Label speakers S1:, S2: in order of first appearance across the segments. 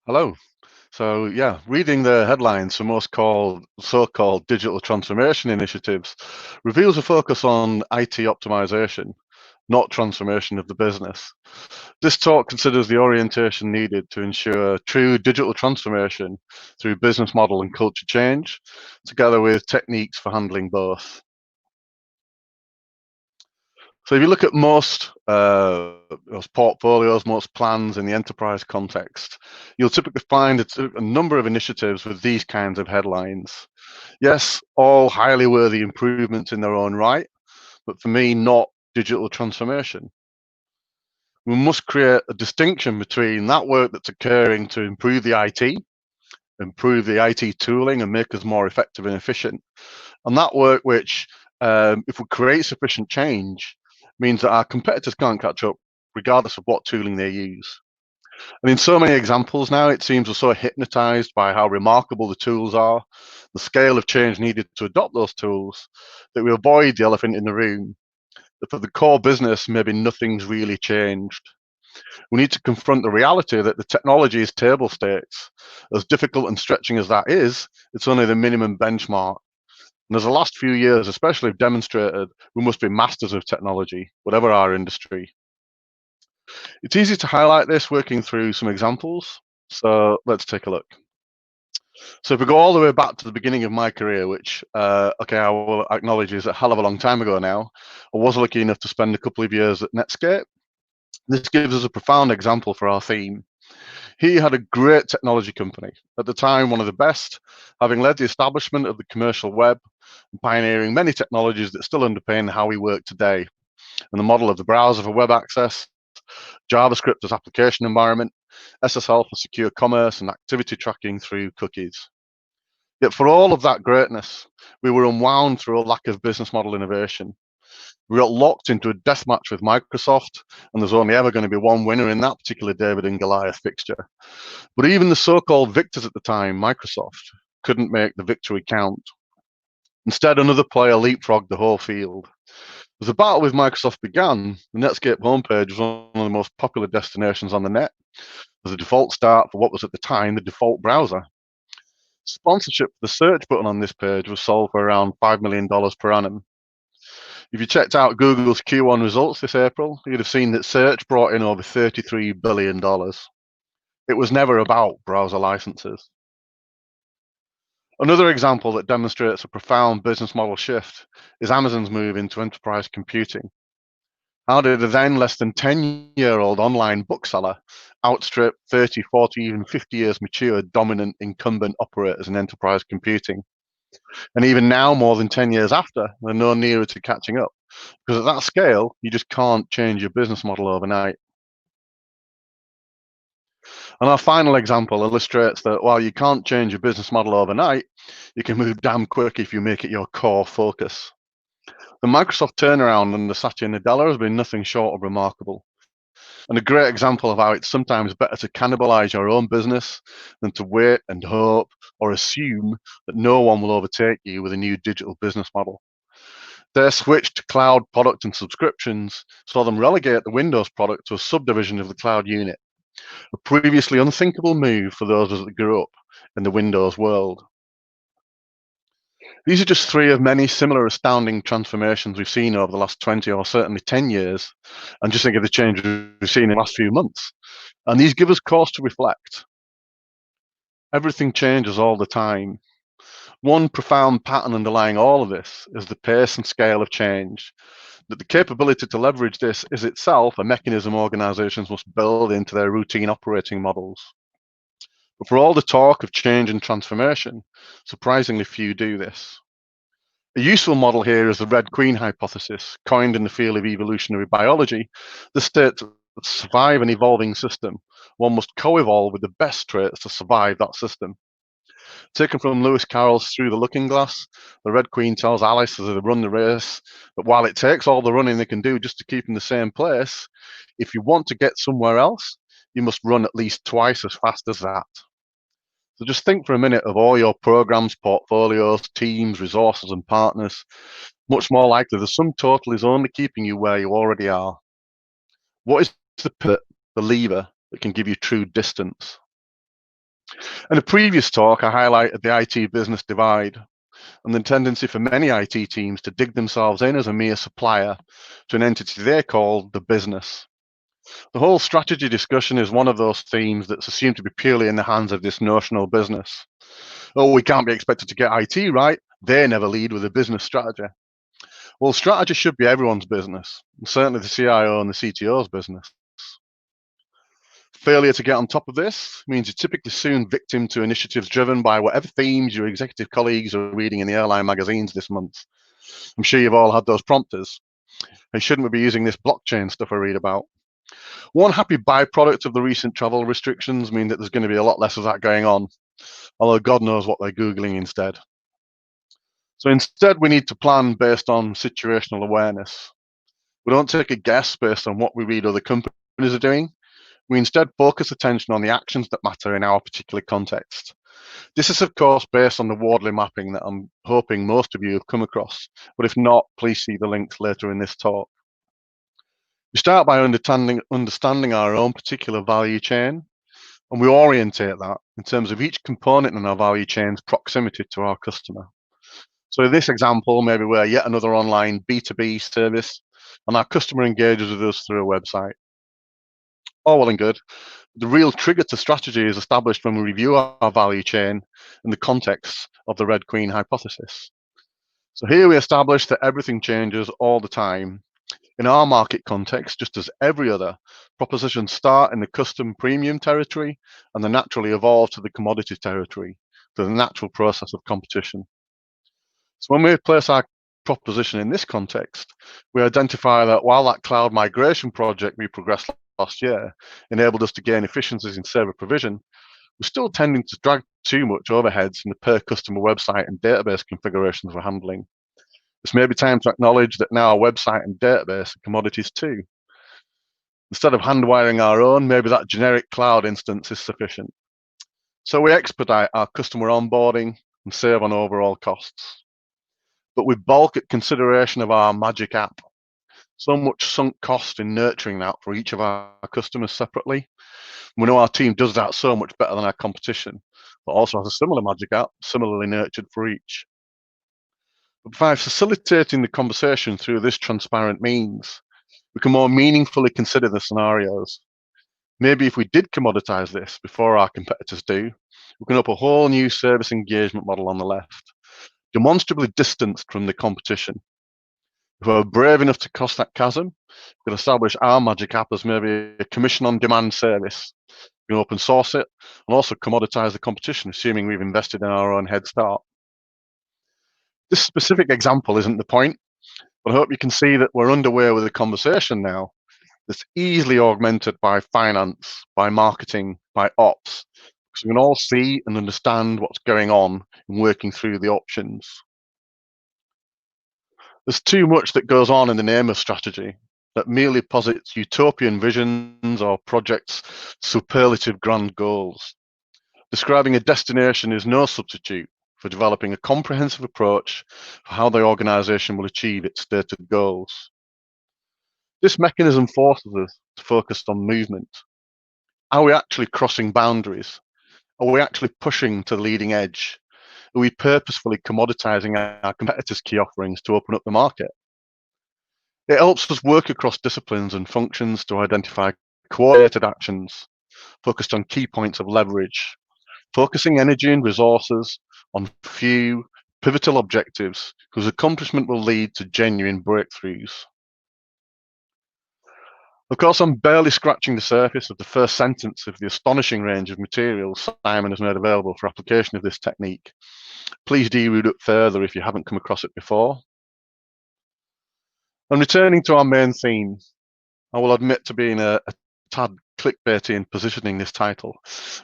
S1: Hello. So yeah, reading the headlines for most so-called digital transformation initiatives reveals a focus on IT optimization, not transformation of the business. This talk considers the orientation needed to ensure true digital transformation through business model and culture change, together with techniques for handling both. So if you look at most portfolios, most plans in the enterprise context, you'll typically find a number of initiatives with these kinds of headlines. Yes, all highly worthy improvements in their own right, but for me, not digital transformation. We must create a distinction between that work that's occurring to improve the IT, improve the IT tooling and make us more effective and efficient, and that work which, if we create sufficient change, means that our competitors can't catch up regardless of what tooling they use. And in so many examples now, it seems we're so hypnotized by how remarkable the tools are, the scale of change needed to adopt those tools, that we avoid the elephant in the room, that for the core business, maybe nothing's really changed. We need to confront the reality that the technology is table stakes. As difficult and stretching as that is, it's only the minimum benchmark. And as the last few years especially have demonstrated, we must be masters of technology, whatever our industry. It's easy to highlight this working through some examples. So let's take a look. So if we go all the way back to the beginning of my career, which, okay, I will acknowledge is a hell of a long time ago now, I was lucky enough to spend a couple of years at Netscape. This gives us a profound example for our theme. He had a great technology company, at the time one of the best, having led the establishment of the commercial web and pioneering many technologies that still underpin how we work today, and the model of the browser for web access, JavaScript as application environment, SSL for secure commerce, and activity tracking through cookies. Yet for all of that greatness, we were unwound through a lack of business model innovation. We got locked into a death match with Microsoft, and there's only ever going to be one winner in that particular David and Goliath fixture. But even the so-called victors at the time, Microsoft, couldn't make the victory count. Instead, another player leapfrogged the whole field. As the battle with Microsoft began, the Netscape homepage was one of the most popular destinations on the net, as a default start for what was at the time the default browser. Sponsorship for the search button on this page was sold for around $5 million per annum. If you checked out Google's Q1 results this April, you'd have seen that search brought in over $33 billion. It was never about browser licenses. Another example that demonstrates a profound business model shift is Amazon's move into enterprise computing. How did a then less than 10-year-old online bookseller outstrip 30, 40, even 50 years mature dominant incumbent operators in enterprise computing? And even now, more than 10 years after, they're no nearer to catching up. Because at that scale, you just can't change your business model overnight. And our final example illustrates that while you can't change your business model overnight, you can move damn quick if you make it your core focus. The Microsoft turnaround under Satya Nadella has been nothing short of remarkable, and a great example of how it's sometimes better to cannibalize your own business than to wait and hope or assume that no one will overtake you with a new digital business model. Their switch to cloud product and subscriptions saw them relegate the Windows product to a subdivision of the cloud unit, a previously unthinkable move for those of us that grew up in the Windows world. These are just three of many similar astounding transformations we've seen over the last 20 or certainly 10 years, and just think of the changes we've seen in the last few months. And these give us cause to reflect. Everything changes all the time. One profound pattern underlying all of this is the pace and scale of change. That the capability to leverage this is itself a mechanism organizations must build into their routine operating models. But for all the talk of change and transformation, surprisingly few do this. A useful model here is the Red Queen hypothesis, coined in the field of evolutionary biology. The states that to survive an evolving system, one must co-evolve with the best traits to survive that system. Taken from Lewis Carroll's Through the Looking Glass, the Red Queen tells Alice as they run the race that while it takes all the running they can do just to keep in the same place, if you want to get somewhere else, you must run at least twice as fast as that. So just think for a minute of all your programs, portfolios, teams, resources, and partners. Much more likely the sum total is only keeping you where you already are. What is the pivot, the lever that can give you true distance? In a previous talk, I highlighted the IT business divide and the tendency for many IT teams to dig themselves in as a mere supplier to an entity they call the business. The whole strategy discussion is one of those themes that's assumed to be purely in the hands of this notional business. Oh, we can't be expected to get IT right. They never lead with a business strategy. Well, strategy should be everyone's business, and certainly the CIO and the CTO's business. Failure to get on top of this means you're typically soon victim to initiatives driven by whatever themes your executive colleagues are reading in the airline magazines this month. I'm sure you've all had those prompters. Hey, shouldn't we be using this blockchain stuff I read about? One happy byproduct of the recent travel restrictions mean that there's going to be a lot less of that going on, although God knows what they're Googling instead. So instead, we need to plan based on situational awareness. We don't take a guess based on what we read other companies are doing. We instead focus attention on the actions that matter in our particular context. This is, of course, based on the Wardley mapping that I'm hoping most of you have come across, but if not, please see the links later in this talk. We start by understanding our own particular value chain, and we orientate that in terms of each component in our value chain's proximity to our customer. So in this example, maybe we're yet another online B2B service, and our customer engages with us through a website. All well and good. The real trigger to strategy is established when we review our value chain in the context of the Red Queen hypothesis. So here we establish that everything changes all the time. In our market context, just as every other, propositions start in the custom premium territory and then naturally evolve to the commodity territory through the natural process of competition. So when we place our proposition in this context, we identify that while that cloud migration project we progressed last year enabled us to gain efficiencies in server provision, we're still tending to drag too much overheads in the per customer website and database configurations we're handling. This may be time to acknowledge that now our website and database are commodities too. Instead of hand wiring our own, maybe that generic cloud instance is sufficient. So we expedite our customer onboarding and save on overall costs. But we balk at consideration of our magic app. So much sunk cost in nurturing that for each of our customers separately. We know our team does that so much better than our competition, but also has a similar magic app, similarly nurtured for each. But by facilitating the conversation through this transparent means, we can more meaningfully consider the scenarios. Maybe if we did commoditize this before our competitors do, we can up a whole new service engagement model on the left, demonstrably distanced from the competition. If we're brave enough to cross that chasm, we can establish our magic app as maybe a commission on demand service. We can open source it and also commoditize the competition, assuming we've invested in our own head start. This specific example isn't the point, but I hope you can see that we're underway with a conversation now that's easily augmented by finance, by marketing, by ops, because we can all see and understand what's going on in working through the options. There's too much that goes on in the name of strategy that merely posits utopian visions or projects superlative grand goals. Describing a destination is no substitute for developing a comprehensive approach for how the organization will achieve its stated goals. This mechanism forces us to focus on movement. Are we actually crossing boundaries? Are we actually pushing to the leading edge? Are we purposefully commoditizing our competitors' key offerings to open up the market? It helps us work across disciplines and functions to identify coordinated actions focused on key points of leverage, focusing energy and resources on few pivotal objectives whose accomplishment will lead to genuine breakthroughs. Of course, I'm barely scratching the surface of the first sentence of the astonishing range of materials Simon has made available for application of this technique. Please do read it further if you haven't come across it before. And returning to our main theme, I will admit to being a tad clickbaity in positioning this title,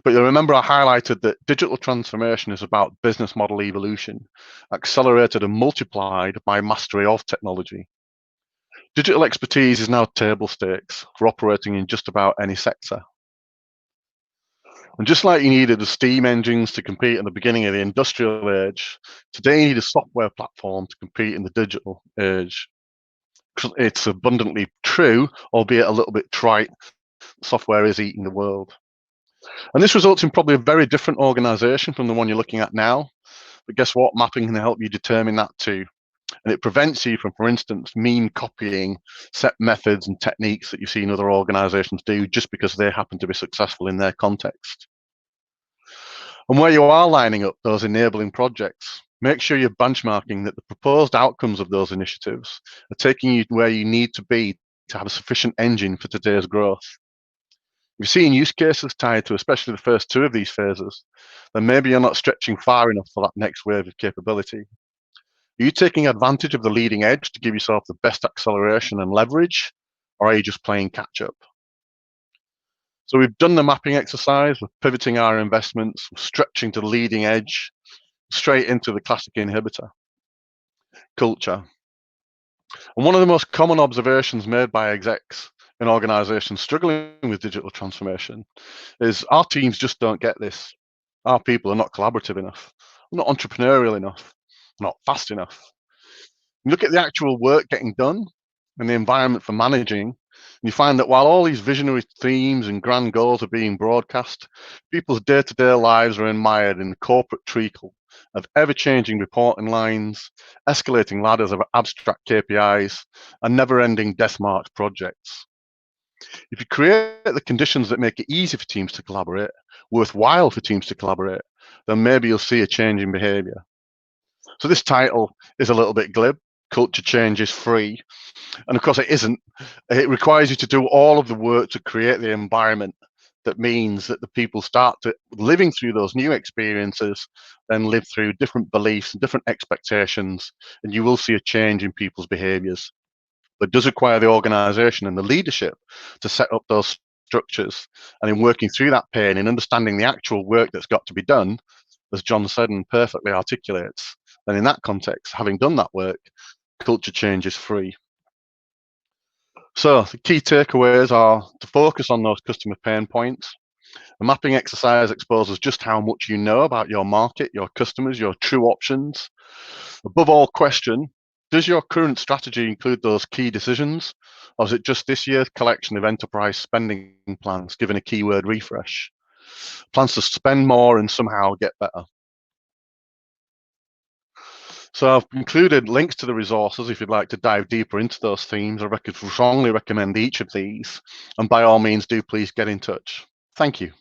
S1: but you'll remember I highlighted that digital transformation is about business model evolution, accelerated and multiplied by mastery of technology. Digital expertise is now table stakes for operating in just about any sector. And just like you needed the steam engines to compete in the beginning of the industrial age, today you need a software platform to compete in the digital age. It's abundantly true, albeit a little bit trite. Software is eating the world. And this results in probably a very different organization from the one you're looking at now. But guess what? Mapping can help you determine that too. And it prevents you from, for instance, mean copying set methods and techniques that you've seen other organizations do just because they happen to be successful in their context. And where you are lining up those enabling projects, make sure you're benchmarking that the proposed outcomes of those initiatives are taking you where you need to be to have a sufficient engine for today's growth. If you're seeing use cases tied to especially the first two of these phases, then maybe you're not stretching far enough for that next wave of capability. Are you taking advantage of the leading edge to give yourself the best acceleration and leverage, or are you just playing catch up? So we've done the mapping exercise, we're pivoting our investments, we're stretching to the leading edge, straight into the classic inhibitor, culture. And one of the most common observations made by execs in organizations struggling with digital transformation is our teams just don't get this. Our people are not collaborative enough, not entrepreneurial enough, not fast enough. You look at the actual work getting done and the environment for managing, and you find that while all these visionary themes and grand goals are being broadcast, people's day-to-day lives are mired in the corporate treacle of ever-changing reporting lines, escalating ladders of abstract KPIs, and never-ending death march projects. If you create the conditions that make it easy for teams to collaborate, worthwhile for teams to collaborate, then maybe you'll see a change in behavior. So this title is a little bit glib. Culture change is free. And of course it isn't. It requires you to do all of the work to create the environment that means that the people start to living through those new experiences, then live through different beliefs and different expectations, and you will see a change in people's behaviors. But it does require the organization and the leadership to set up those structures. And in working through that pain and understanding the actual work that's got to be done, as John said and perfectly articulates, then in that context, having done that work, culture change is free. So the key takeaways are to focus on those customer pain points. The mapping exercise exposes just how much you know about your market, your customers, your true options. Above all, question, does your current strategy include those key decisions, or is it just this year's collection of enterprise spending plans given a keyword refresh? Plans to spend more and somehow get better. So I've included links to the resources if you'd like to dive deeper into those themes. I strongly recommend each of these, and by all means, do please get in touch. Thank you.